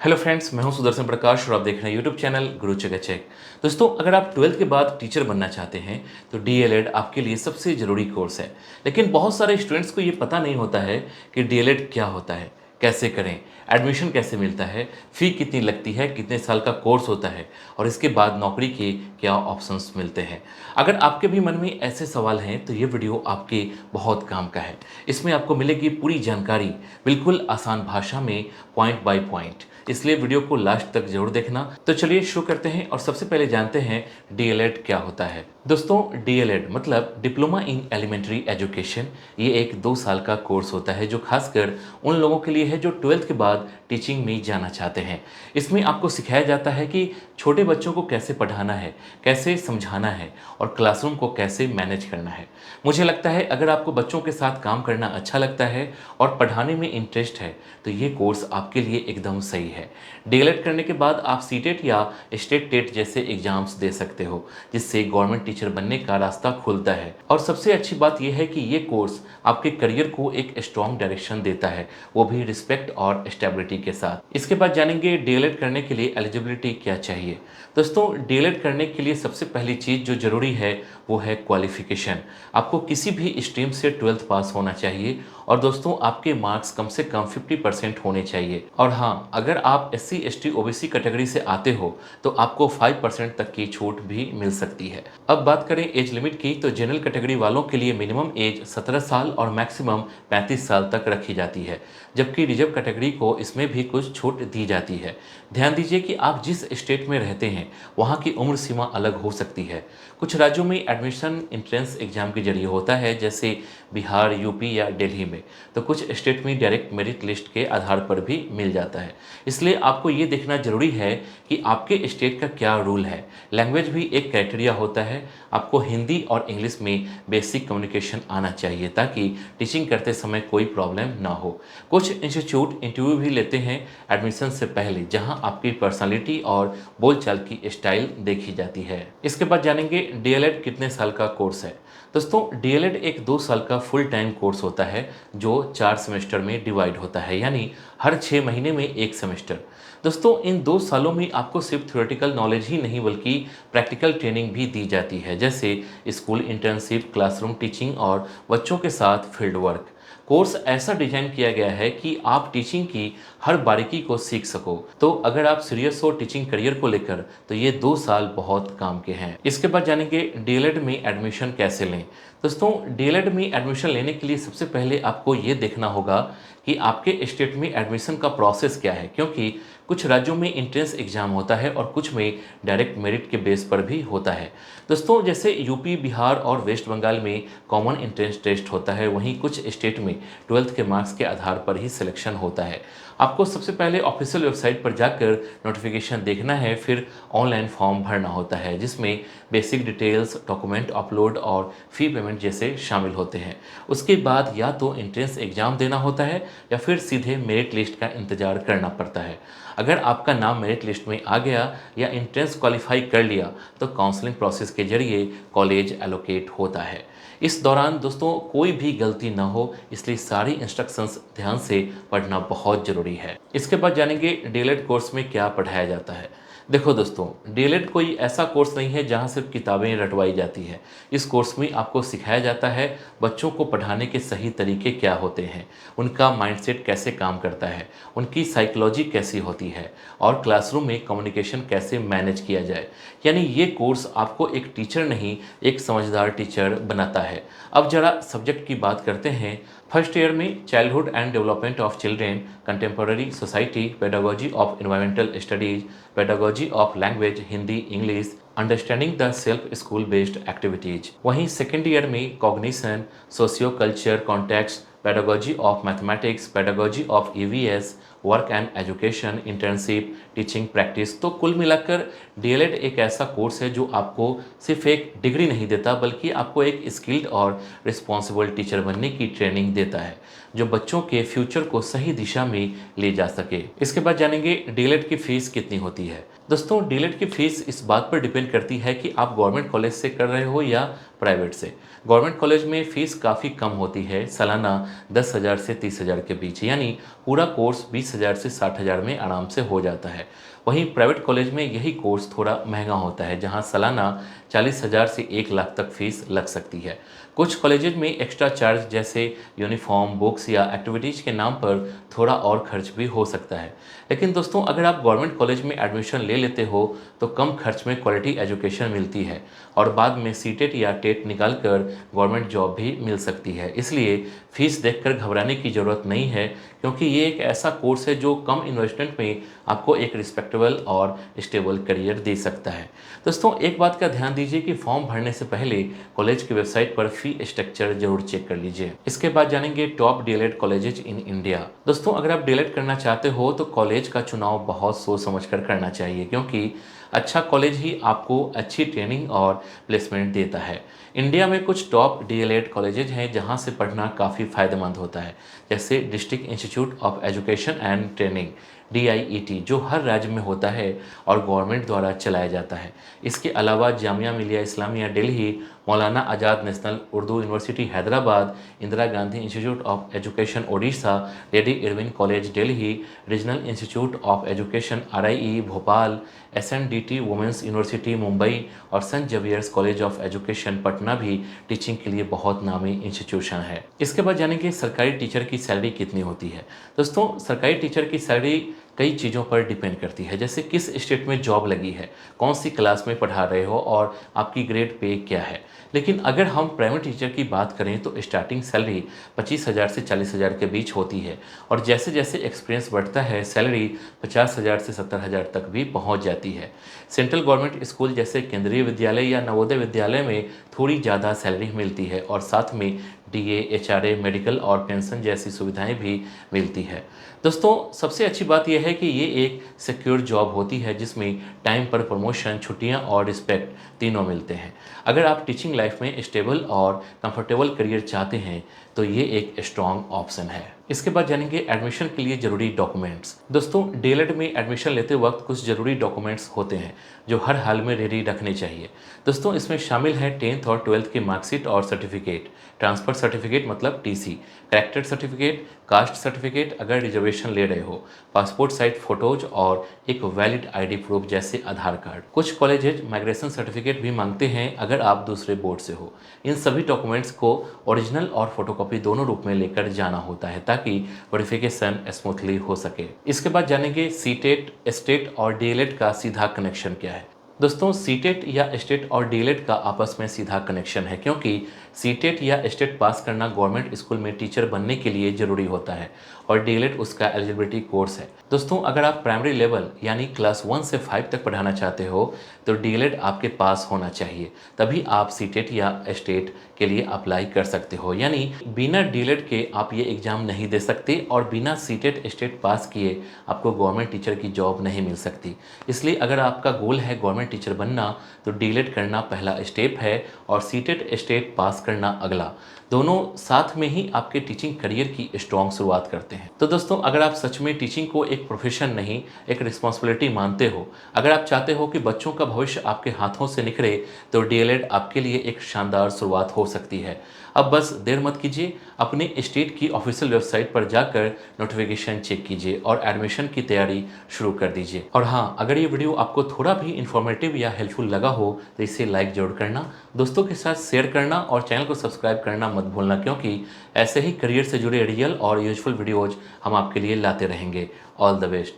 Hello friends, मैं हूं सुदर्शन प्रकाश और आप देख रहे हैं यूट्यूब चैनल गुरु चेक चेक। दोस्तों, अगर आप ट्वेल्थ के बाद टीचर बनना चाहते हैं तो डीएलएड आपके लिए सबसे ज़रूरी कोर्स है। लेकिन बहुत सारे स्टूडेंट्स को ये पता नहीं होता है कि डीएलएड क्या होता है, कैसे करें, एडमिशन कैसे मिलता है, फ़ी कितनी लगती है, कितने साल का कोर्स होता है और इसके बाद नौकरी के क्या ऑप्शंस मिलते हैं। अगर आपके भी मन में ऐसे सवाल हैं तो ये वीडियो आपके बहुत काम का है। इसमें आपको मिलेगी पूरी जानकारी, बिल्कुल आसान भाषा में, पॉइंट बाय पॉइंट। इसलिए वीडियो को लास्ट तक जरूर देखना। तो चलिए शुरू करते हैं और सबसे पहले जानते हैं डीएलएड क्या होता है। दोस्तों, डीएलएड मतलब डिप्लोमा इन एलिमेंट्री एजुकेशन। ये एक 2 साल का कोर्स होता है जो खासकर उन लोगों के लिए है जो ट्वेल्थ के बाद टीचिंग में जाना चाहते हैं। इसमें आपको सिखाया जाता है कि छोटे बच्चों को कैसे पढ़ाना है, कैसे समझाना है और क्लासरूम को कैसे मैनेज करना है। मुझे लगता है अगर आपको बच्चों के साथ काम करना अच्छा लगता है और पढ़ाने में इंटरेस्ट है तो ये कोर्स आपके लिए एकदम सही है। डीएलएड करने के बाद आप सीटेट या स्टेट टेट जैसे एग्जाम्स दे सकते हो, जिससे गवर्नमेंट टीचर बनने का रास्ता खुलता है। और सबसे अच्छी बात यह है कि ये कोर्स आपके करियर को एक स्ट्रॉन्ग डायरेक्शन देता है, वो भी रिस्पेक्ट और स्टेबिलिटी के साथ। इसके बाद जानेंगे डीएलएड करने के लिए एलिजिबिलिटी क्या चाहिए। दोस्तों, डीएलएड करने के लिए सबसे पहली चीज़ जो ज़रूरी है वो है क्वालिफिकेशन। आपको किसी भी स्ट्रीम से ट्वेल्थ पास होना चाहिए और दोस्तों आपके मार्क्स कम से कम 50% होने चाहिए। और हाँ, अगर आप SC ST OBC कैटेगरी से आते हो तो आपको 5% तक की छूट भी मिल सकती है। अब बात करें एज लिमिट की तो जनरल कैटेगरी वालों के लिए मिनिमम एज 17 साल और मैक्सिमम 35 साल तक रखी जाती है, जबकि रिजर्व कैटेगरी को इसमें भी कुछ छूट दी जाती है। ध्यान दीजिए कि आप जिस स्टेट में रहते हैं वहाँ की उम्र सीमा अलग हो सकती है। कुछ राज्यों में एडमिशन एंट्रेंस एग्जाम के जरिए होता है, जैसे बिहार, यूपी या दिल्ली में। तो कुछ स्टेट में डायरेक्ट मेरिट लिस्ट के आधार पर भी मिल जाता है। इसलिए आपको ये देखना जरूरी है कि आपके स्टेट का क्या रूल है। लैंग्वेज भी एक क्राइटेरिया होता है। आपको हिंदी और इंग्लिश में बेसिक कम्युनिकेशन आना चाहिए ताकि टीचिंग करते समय कोई प्रॉब्लम ना हो। कुछ इंस्टीट्यूट इंटरव्यू भी लेते हैं एडमिशन से पहले, जहां आपकी पर्सनालिटी और बोलचाल की स्टाइल देखी जाती है। इसके बाद जानेंगे डीएलएड कितने साल का कोर्स है। दोस्तों, डीएलएड एक 2 साल का फुल टाइम कोर्स होता है जो 4 सेमेस्टर में डिवाइड होता है, यानी हर 6 महीने में एक सेमेस्टर। दोस्तों, इन 2 सालों में आपको सिर्फ थ्योरेटिकल नॉलेज ही नहीं बल्कि प्रैक्टिकल ट्रेनिंग भी दी जाती है, जैसे स्कूल इंटर्नशिप, क्लासरूम टीचिंग और बच्चों के साथ फील्ड वर्क। कोर्स ऐसा डिजाइन किया गया है कि आप टीचिंग की हर बारीकी को सीख सको। तो अगर आप सीरियस हो टीचिंग करियर को लेकर तो ये 2 साल बहुत काम के हैं। इसके बाद जानेंगे डीएलएड में एडमिशन कैसे लें। दोस्तों, डीएलएड में एडमिशन लेने के लिए सबसे पहले आपको ये देखना होगा कि आपके स्टेट में एडमिशन का प्रोसेस क्या है, क्योंकि कुछ राज्यों में इंट्रेंस एग्जाम होता है और कुछ में डायरेक्ट मेरिट के बेस पर भी होता है। दोस्तों, जैसे यूपी, बिहार और वेस्ट बंगाल में कॉमन एंट्रेंस टेस्ट होता है, वहीं कुछ स्टेट में ट्वेल्थ के मार्क्स के आधार पर ही सिलेक्शन होता है। आपको सबसे पहले ऑफिशियल वेबसाइट पर जाकर नोटिफिकेशन देखना है, फिर ऑनलाइन फॉर्म भरना होता है जिसमें बेसिक डिटेल्स, डॉक्यूमेंट अपलोड और फी पेमेंट जैसे शामिल होते हैं। उसके बाद या तो एंट्रेंस एग्जाम देना होता है या फिर सीधे मेरिट लिस्ट का इंतजार करना पड़ता है। अगर आपका नाम मेरिट लिस्ट में आ गया या एंट्रेंस क्वालिफाई कर लिया तो काउंसलिंग प्रोसेस के जरिए कॉलेज एलोकेट होता है। इस दौरान दोस्तों कोई भी गलती ना हो, इसलिए सारी इंस्ट्रक्शंस ध्यान से पढ़ना बहुत ज़रूरी है। इसके बाद जानेंगे डीएलएड कोर्स में क्या पढ़ाया जाता है। देखो दोस्तों, डीएलएड कोई ऐसा कोर्स नहीं है जहां सिर्फ किताबें रटवाई जाती है। इस कोर्स में आपको सिखाया जाता है बच्चों को पढ़ाने के सही तरीके क्या होते हैं, उनका माइंडसेट कैसे काम करता है, उनकी साइकोलॉजी कैसी होती है और क्लासरूम में कम्युनिकेशन कैसे मैनेज किया जाए। यानी ये कोर्स आपको एक टीचर नहीं, एक समझदार टीचर बनाता है। अब जरा सब्जेक्ट की बात करते हैं। फर्स्ट ईयर में childhood and development of children, contemporary society, pedagogy of environmental studies, pedagogy of language Hindi English, understanding the self school based activities. वहीं सेकेंड ईयर में cognition, socio culture context, pedagogy of mathematics, pedagogy of EVS, work and education, internship, teaching practice. तो कुल मिलाकर DElEd एक ऐसा course है जो आपको सिर्फ एक डिग्री नहीं देता बल्कि आपको एक स्किल्ड और रिस्पॉन्सिबल टीचर बनने की ट्रेनिंग देता है, जो बच्चों के फ्यूचर को सही दिशा में ले जा सके। इसके बाद जानेंगे डीएलएड की फीस कितनी होती है। दोस्तों, डीएलएड की फीस इस बात पर डिपेंड करती है कि आप गवर्नमेंट कॉलेज से कर रहे हो या प्राइवेट से। गवर्नमेंट कॉलेज में फ़ीस काफ़ी कम होती है, सालाना 10,000 से 30,000 के बीच, यानी पूरा कोर्स 30,000 से 60,000 में आराम से हो जाता है। वहीं प्राइवेट कॉलेज में यही कोर्स थोड़ा महंगा होता है, जहां सालाना 40,000 से 1 लाख तक फीस लग सकती है। कुछ कॉलेजेज में एक्स्ट्रा चार्ज जैसे यूनिफॉर्म, बुक्स या एक्टिविटीज़ के नाम पर थोड़ा और खर्च भी हो सकता है। लेकिन दोस्तों, अगर आप गवर्नमेंट कॉलेज में एडमिशन ले लेते हो तो कम खर्च में क्वालिटी एजुकेशन मिलती है और बाद में सीटेट या टेट निकाल कर गवर्नमेंट जॉब भी मिल सकती है। इसलिए फीस देखकर घबराने की ज़रूरत नहीं है, क्योंकि ये एक ऐसा कोर्स है जो कम इन्वेस्टमेंट में आपको एक रिस्पेक्टेबल और स्टेबल करियर दे सकता है। दोस्तों, एक बात का ध्यान दीजिए कि फॉर्म भरने से पहले कॉलेज की वेबसाइट पर फी स्ट्रक्चर जरूर चेक कर लीजिए। इसके बाद जानेंगे top DElEd colleges in India. दोस्तों, अगर आप डीएलएड करना चाहते हो तो कॉलेज का चुनाव बहुत सोच समझ कर करना चाहिए, क्योंकि अच्छा कॉलेज ही आपको अच्छी ट्रेनिंग और प्लेसमेंट देता है। इंडिया में कुछ टॉप डीएलएड कॉलेजेज हैं जहां से पढ़ना काफ़ी फायदेमंद होता है, जैसे district institute of education and training DIET, जो हर राज्य में होता है और गवर्नमेंट द्वारा चलाया जाता है। इसके अलावा Jamia Millia Islamia Delhi, Maulana Azad national Urdu university Hyderabad, Indira Gandhi institute of education Odisha, Lady Irwin college Delhi, regional institute of education RIE Bhopal, SNDT women's university Mumbai और Saint Xavier's college of education Patna भी टीचिंग के लिए बहुत नामी इंस्टीट्यूशन है। इसके बाद जानेंगे सरकारी टीचर की सैलरी कितनी होती है। दोस्तों, सरकारी टीचर की सैलरी कई चीज़ों पर डिपेंड करती है, जैसे किस स्टेट में जॉब लगी है, कौन सी क्लास में पढ़ा रहे हो और आपकी ग्रेड पे क्या है। लेकिन अगर हम प्राइवेट टीचर की बात करें तो स्टार्टिंग सैलरी 25,000 से 40,000 के बीच होती है और जैसे जैसे एक्सपीरियंस बढ़ता है सैलरी 50,000 से 70,000 तक भी पहुंच जाती है। सेंट्रल गवर्नमेंट स्कूल जैसे केंद्रीय विद्यालय या नवोदय विद्यालय में थोड़ी ज़्यादा सैलरी मिलती है और साथ में DA, HRA, मेडिकल और पेंशन जैसी सुविधाएं भी मिलती है। दोस्तों, सबसे अच्छी बात यह है कि ये एक सिक्योर जॉब होती है जिसमें टाइम पर प्रमोशन, छुट्टियां और रिस्पेक्ट तीनों मिलते हैं। अगर आप टीचिंग लाइफ में स्टेबल और कंफर्टेबल करियर चाहते हैं तो ये एक स्ट्रॉन्ग ऑप्शन है। इसके बाद जानेंगे एडमिशन के लिए ज़रूरी डॉक्यूमेंट्स। दोस्तों, डीएलएड में एडमिशन लेते वक्त कुछ ज़रूरी डॉक्यूमेंट्स होते हैं जो हर हाल में रेडी रखने चाहिए। दोस्तों, इसमें शामिल है 10th और 12th की मार्कशीट और सर्टिफिकेट, ट्रांसफ़र सर्टिफिकेट मतलब TC, character certificate, caste certificate अगर रिजर्वेशन ले रहे हो, पासपोर्ट साइज फ़ोटोज और एक वैलिड ID प्रूफ जैसे आधार कार्ड। कुछ कॉलेजेज माइग्रेशन सर्टिफिकेट भी मांगते हैं अगर आप दूसरे बोर्ड से हो। इन सभी डॉक्यूमेंट्स को ओरिजिनल और फोटोकॉपी दोनों रूप में लेकर जाना होता है ताकि वेरिफिकेशन स्मूथली हो सके। इसके बाद जानेंगे सीटेट, स्टेट और डीएलएड का सीधा कनेक्शन क्या है। दोस्तों, सीटेट या स्टेट और डीएलएड का आपस में सीधा कनेक्शन है, क्योंकि सीटेट या स्टेट पास करना गवर्नमेंट स्कूल में टीचर बनने के लिए ज़रूरी होता है और डीएलएड उसका एलिजिबिलिटी कोर्स है। दोस्तों, अगर आप प्राइमरी लेवल यानी क्लास 1 से 5 तक पढ़ाना चाहते हो तो डीएलएड आपके पास होना चाहिए, तभी आप सीटेट या स्टेट के लिए अप्लाई कर सकते हो। यानी बिना डीएलएड के आप ये एग्ज़ाम नहीं दे सकते और बिना सीटेट स्टेट पास किए आपको गवर्नमेंट टीचर की जॉब नहीं मिल सकती। इसलिए अगर आपका गोल है गवर्नमेंट टीचर बनना तो डीएलएड करना पहला स्टेप है और सीटेट स्टेट पास करना अगला। दोनों साथ में ही आपके टीचिंग करियर की स्ट्रॉन्ग शुरुआत करते हैं। तो दोस्तों, अगर आप सच में टीचिंग को एक प्रोफेशन नहीं एक रिस्पॉन्सिबिलिटी मानते हो, अगर आप चाहते हो कि बच्चों का भविष्य आपके हाथों से निखरे, तो डीएलएड आपके लिए एक शानदार शुरुआत हो सकती है। अब बस देर मत कीजिए, अपने स्टेट की ऑफिशियल वेबसाइट पर जाकर नोटिफिकेशन चेक कीजिए और एडमिशन की तैयारी शुरू कर दीजिए। और हाँ, अगर ये वीडियो आपको थोड़ा भी इन्फॉर्मेटिव या हेल्पफुल लगा हो तो इसे लाइक जरूर करना, दोस्तों के साथ शेयर करना और चैनल को सब्सक्राइब करना मत भूलना, क्योंकि ऐसे ही करियर से जुड़े रियल और यूजफुल वीडियोज हम आपके लिए लाते रहेंगे। All the best.